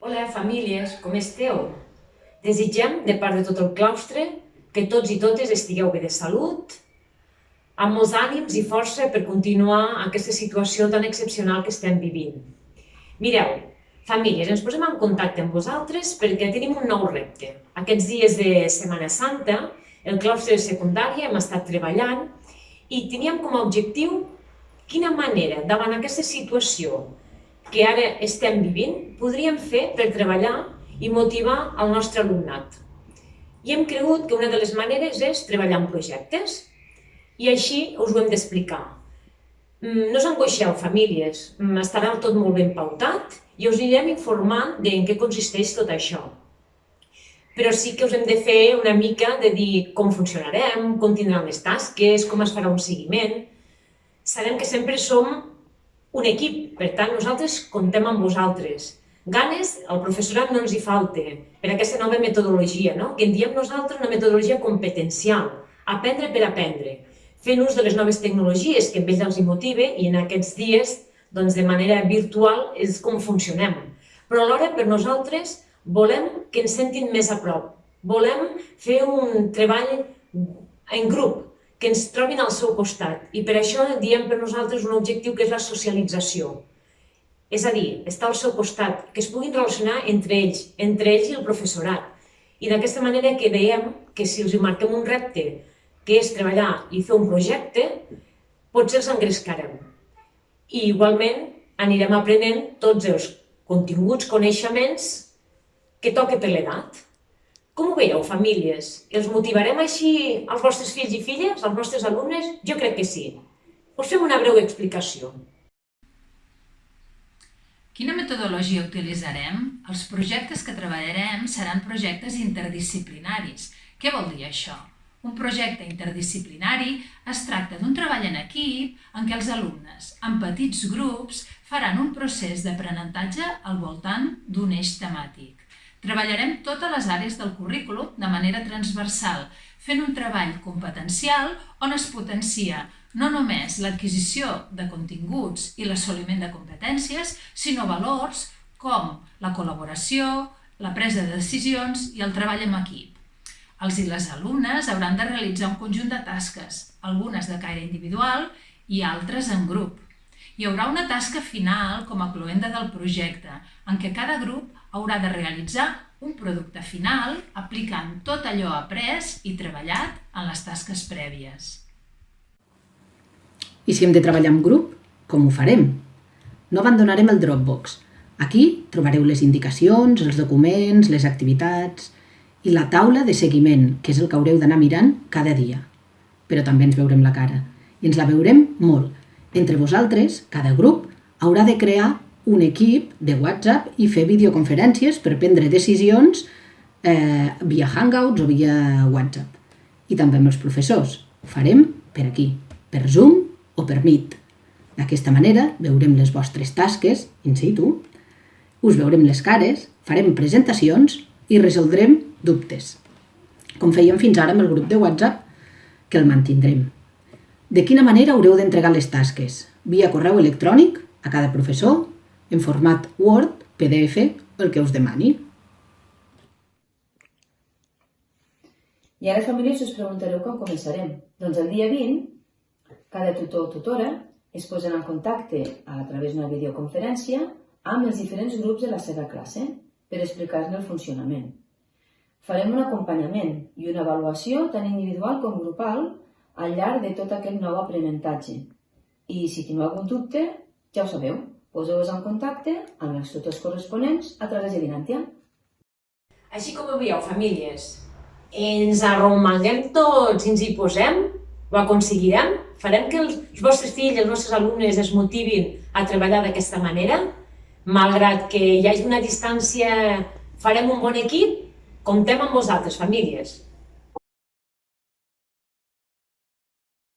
Hola, famílies, com esteu? Desitgem, de part de tot el claustre, que tots i totes estigueu bé de salut, amb molts ànims i força per continuar aquesta situació tan excepcional que estem vivint. Mireu, famílies, ens posem en contacte amb vosaltres perquè tenim un nou repte. Aquests dies de Setmana Santa, el claustre de secundària hem estat treballant i teníem com a objectiu quina manera, davant aquesta situació que ara estem vivint, podríem fer per treballar i motivar el nostre alumnat. I hem cregut que una de les maneres és treballar en projectes. I així us ho hem d'explicar. No us angoixeu, famílies, estarà tot molt ben pautat i us anirem informant de en què consisteix tot això. Però sí que us hem de fer una mica de dir com funcionarem, com tindran les tasques, com es farà un seguiment. Sabem que sempre som un equip, per tant, nosaltres comptem amb vosaltres. Ganes, al professorat no ens hi falta, per aquesta nova metodologia, que en diem nosaltres una metodologia competencial, aprendre per aprendre, fent ús de les noves tecnologies que a ells els motiva i en aquests dies, de manera virtual, és com funcionem. Però alhora, per nosaltres, volem que ens sentin més a prop, volem fer un treball en grup, que ens trobin al seu costat. I per això diem per nosaltres un objectiu que és la socialització. És a dir, estar al seu costat, que es puguin relacionar entre ells i el professorat. I d'aquesta manera que veiem que si els marquem un repte, que és treballar i fer un projecte, potser els engrescarem. I igualment anirem aprenent tots els continguts, coneixements que toca per l'edat. Com ho veieu, famílies? Els motivarem així als vostres fills i filles, als nostres alumnes? Jo crec que sí. Us fem una breu explicació. Quina metodologia utilitzarem? Els projectes que treballarem seran projectes interdisciplinaris. Què vol dir això? Un projecte interdisciplinari es tracta d'un treball en equip en què els alumnes, en petits grups, faran un procés d'aprenentatge al voltant d'un eix temàtic. Treballarem totes les àrees del currículum de manera transversal, fent un treball competencial on es potencia no només l'adquisició de continguts i l'assoliment de competències, sinó valors com la col·laboració, la presa de decisions i el treball en equip. Els i les alumnes hauran de realitzar un conjunt de tasques, algunes de caire individual i altres en grup. Hi haurà una tasca final com a cloenda del projecte, en què cada grup haurà de realitzar un producte final aplicant tot allò après i treballat en les tasques prèvies. I si hem de treballar en grup, com ho farem? No abandonarem el Dropbox. Aquí trobareu les indicacions, els documents, les activitats i la taula de seguiment, que és el que haureu d'anar mirant cada dia. Però també ens veurem la cara. I ens la veurem molt. Entre vosaltres, cada grup haurà de crear un equip de WhatsApp i fer videoconferències per prendre decisions via Hangouts o via WhatsApp. I també amb els professors. Ho farem per aquí, per Zoom o per Meet. D'aquesta manera veurem les vostres tasques in situ, us veurem les cares, farem presentacions i resoldrem dubtes. Com fèiem fins ara amb el grup de WhatsApp, que el mantindrem. De quina manera haureu d'entregar les tasques? Via correu electrònic a cada professor, en format Word, PDF o el que us demani. I ara, famílies, us preguntareu com començarem. Doncs el dia 20, cada tutor o tutora es posen en contacte a través d'una videoconferència amb els diferents grups de la seva classe per explicar-ne el funcionament. Farem un acompanyament i una avaluació tant individual com grupal al llarg de tot aquest nou aprenentatge. I si teniu algun dubte, ja ho sabeu, poseu-vos en contacte amb els tutors corresponents a través de Vinantia. Així com ho veieu, famílies, ens arromanguem tots i ens hi posem, ho aconseguirem, farem que els vostres fills i els vostres alumnes es motivin a treballar d'aquesta manera, malgrat que hi hagi una distància, farem un bon equip, comptem amb vosaltres, famílies.